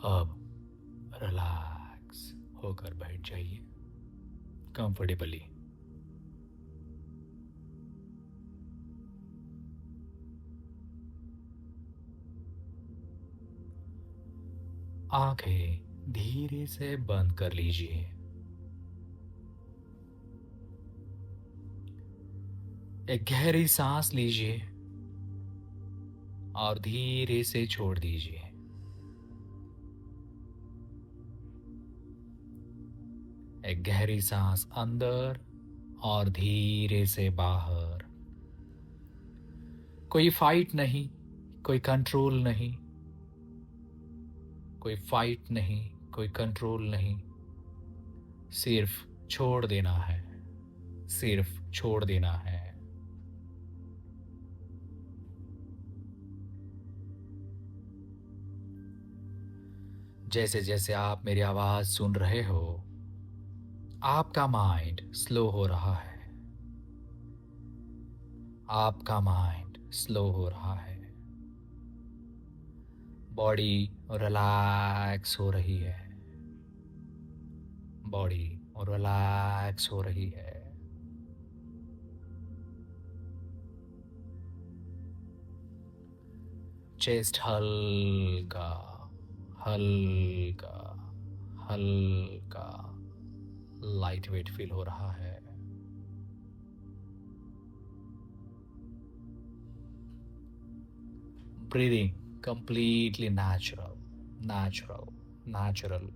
अब रिलैक्स होकर बैठ जाइए कंफर्टेबली। आंखें धीरे से बंद कर लीजिए। एक गहरी सांस लीजिए और धीरे से छोड़ दीजिए। एक गहरी सांस अंदर और धीरे से बाहर। कोई फाइट नहीं, कोई कंट्रोल नहीं, कोई फाइट नहीं, कोई कंट्रोल नहीं। सिर्फ छोड़ देना है, सिर्फ छोड़ देना है। जैसे जैसे आप मेरी आवाज सुन रहे हो, आपका माइंड स्लो हो रहा है। आपका माइंड स्लो हो रहा है। बॉडी रिलैक्स हो रही है। बॉडी रिलैक्स हो रही है। चेस्ट हल्का हल्का हल्का लाइट वेट फील हो रहा है। Breathing completely natural, natural, natural.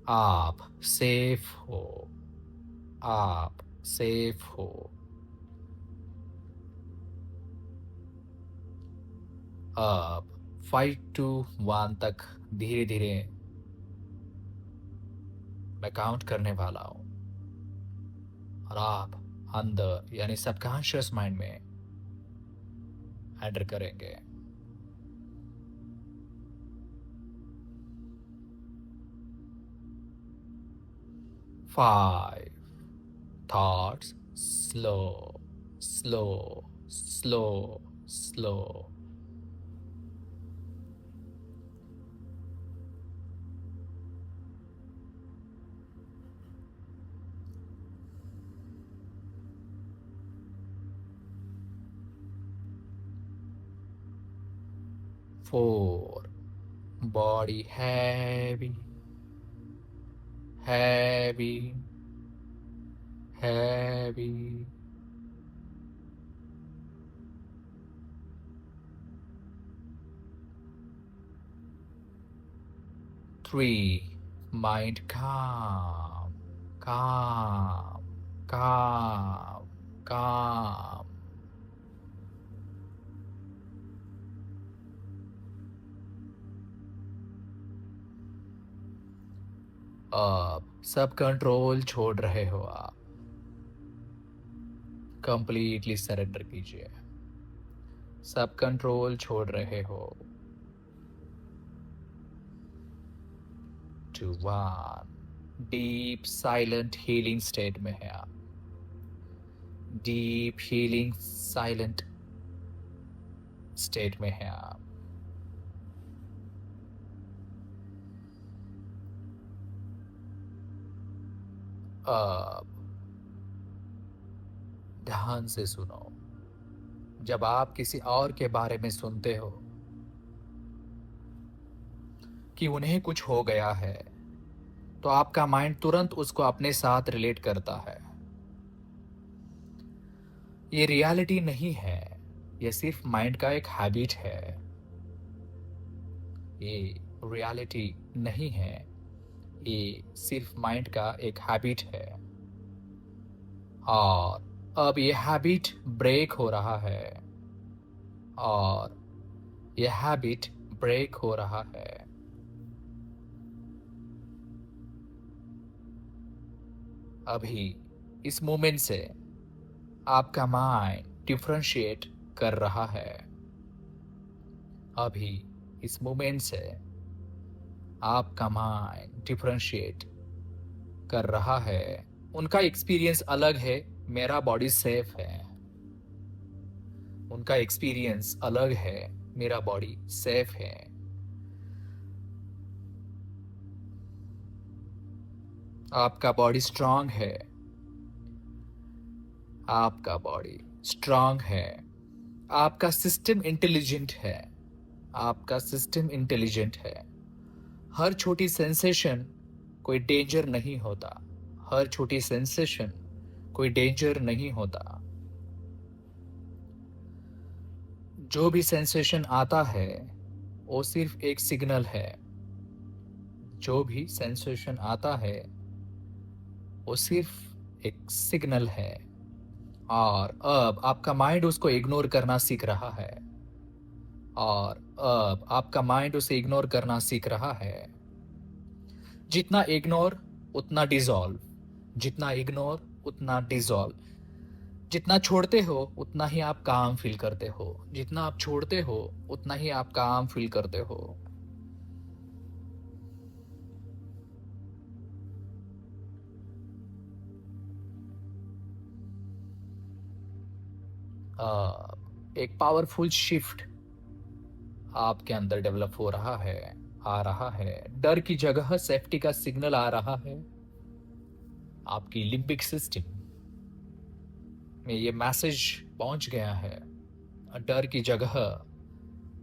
आप सेफ हो। आप सेफ हो। अब 5 to 1 तक धीरे धीरे मैं काउंट करने वाला हूं और आप अंदर यानी सबकॉन्शियस माइंड में एंटर करेंगे। 5 thoughts, slow, slow, slow, slow. 4, body heavy, heavy, heavy. 3, mind calm, calm, calm, calm. अब सब कंट्रोल छोड़ रहे हो आप। कंप्लीटली सरेंडर कीजिए। सब कंट्रोल छोड़ रहे हो। 2, 1 डीप साइलेंट हीलिंग स्टेट में है आप। डीप हीलिंग साइलेंट स्टेट में है आप। अब ध्यान से सुनो। जब आप किसी और के बारे में सुनते हो कि उन्हें कुछ हो गया है, तो आपका माइंड तुरंत उसको अपने साथ रिलेट करता है। ये रियलिटी नहीं है, ये सिर्फ माइंड का एक हैबिट है। ये रियलिटी नहीं है, ये सिर्फ माइंड का एक हैबिट है। और अब ये हैबिट ब्रेक हो रहा है। और ये हैबिट ब्रेक हो रहा है। अभी इस मोमेंट से आपका माइंड डिफरेंशिएट कर रहा है। अभी इस मोमेंट से आपका माइंड डिफरेंशिएट कर रहा है। उनका एक्सपीरियंस अलग है, मेरा बॉडी सेफ है। उनका एक्सपीरियंस अलग है, मेरा बॉडी सेफ है। आपका बॉडी स्ट्रांग है। आपका बॉडी स्ट्रांग है। आपका सिस्टम इंटेलिजेंट है। आपका सिस्टम इंटेलिजेंट है। हर छोटी सेंसेशन कोई डेंजर नहीं होता। हर छोटी सेंसेशन कोई डेंजर नहीं होता। जो भी सेंसेशन आता है वो सिर्फ एक सिग्नल है। जो भी सेंसेशन आता है वो सिर्फ एक सिग्नल है। और अब आपका माइंड उसको इग्नोर करना सीख रहा है। और अब आपका माइंड उसे इग्नोर करना सीख रहा है। जितना इग्नोर उतना डिसॉल्व। जितना इग्नोर उतना डिसॉल्व। जितना छोड़ते हो उतना ही आप काम फील करते हो। जितना आप छोड़ते हो उतना ही आप काम फील करते हो। एक पावरफुल शिफ्ट आपके अंदर डेवलप हो रहा है, आ रहा है। डर की जगह सेफ्टी का सिग्नल आ रहा है। आपकी लिम्बिक सिस्टम में ये मैसेज पहुंच गया है। डर की जगह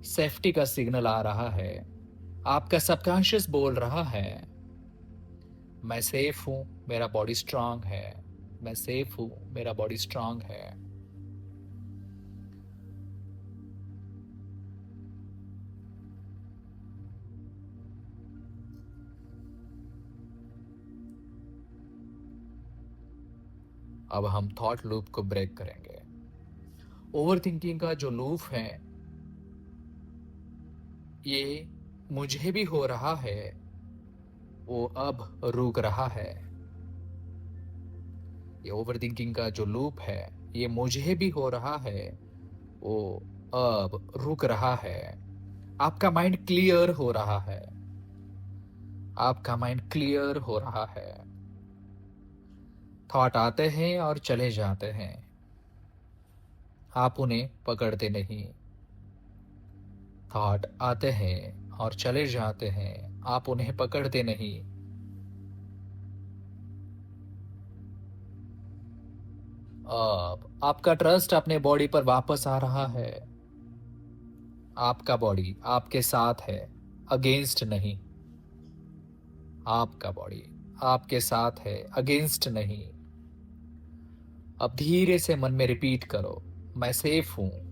सेफ्टी का सिग्नल आ रहा है। आपका सबकॉन्शियस बोल रहा है, मैं सेफ हूं, मेरा बॉडी स्ट्रांग है। मैं सेफ हूं, मेरा बॉडी स्ट्रांग है। अब हम थॉट लूप को ब्रेक करेंगे। ओवर थिंकिंग का जो लूप है, ये मुझे भी हो रहा है, वो अब रुक रहा है। ये ओवर थिंकिंग का जो लूप है, ये मुझे भी हो रहा है, वो अब रुक रहा है। आपका माइंड क्लियर हो रहा है। आपका माइंड क्लियर हो रहा है। थॉट आते हैं और चले जाते हैं। आप उन्हें पकड़ते नहीं। थॉट आते हैं और चले जाते हैं, आप उन्हें पकड़ते नहीं। अब आपका ट्रस्ट अपने बॉडी पर वापस आ रहा है। आपका बॉडी आपके साथ है, अगेंस्ट नहीं। आपका बॉडी आपके साथ है, अगेंस्ट नहीं। अब धीरे से मन में रिपीट करो, मैं सेफ हूं।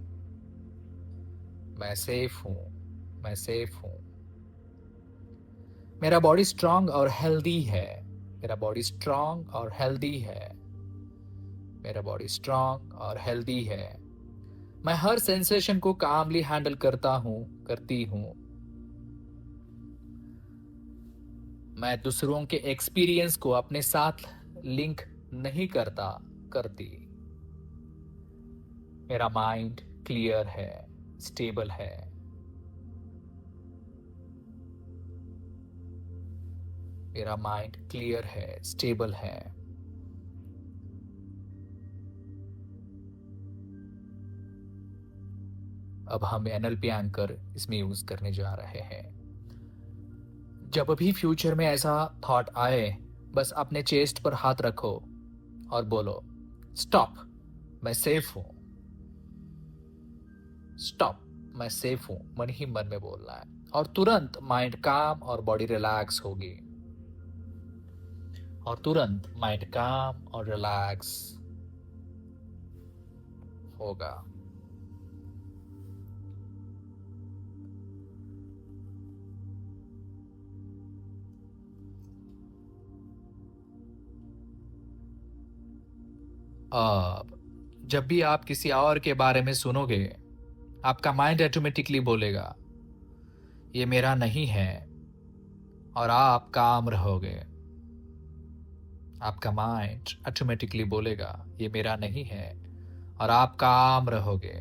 मैं सेफ हूं। मैं सेफ हूं। मेरा बॉडी स्ट्रांग और हेल्दी है। मेरा बॉडी स्ट्रांग और हेल्दी है। मेरा बॉडी स्ट्रांग और हेल्दी है। मैं हर सेंसेशन को कामली हैंडल करता हूं, करती हूं। मैं दूसरों के एक्सपीरियंस को अपने साथ लिंक नहीं करता, करती। मेरा माइंड क्लियर है, स्टेबल है। मेरा माइंड क्लियर है, स्टेबल है। अब हम एनएलपी एंकर इसमें यूज करने जा रहे हैं। जब भी फ्यूचर में ऐसा थॉट आए, बस अपने चेस्ट पर हाथ रखो और बोलो, स्टॉप, मैं सेफ हूं। स्टॉप, मैं सेफ हूं, मन ही मन में बोलना है। और तुरंत माइंड काम और बॉडी रिलैक्स होगी। और तुरंत माइंड काम और रिलैक्स होगा। अब जब भी आप किसी और के बारे में सुनोगे, आपका माइंड ऑटोमेटिकली बोलेगा, ये मेरा नहीं है। और आप काम रहोगे। आपका माइंड ऑटोमेटिकली बोलेगा, ये मेरा नहीं है। और आप काम रहोगे।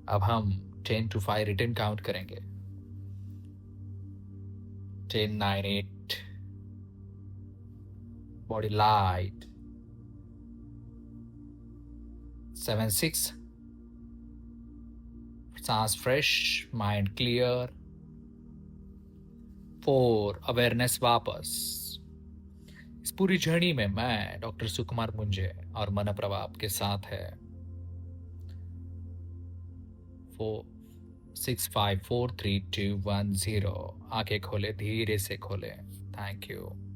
अब हम 10 to 5 रिटर्न काउंट करेंगे। 10, 9, 8। Body light. 7 6 सांस फ्रेश, माइंड क्लियर। 4 अवेयरनेस वापस। इस पूरी जर्नी में मैं डॉक्टर सुकुमार मुंजे और मन प्रभा आपके साथ है। 4 6 5 4 3 2 1 0। आंखें खोले, धीरे से खोले। Thank you.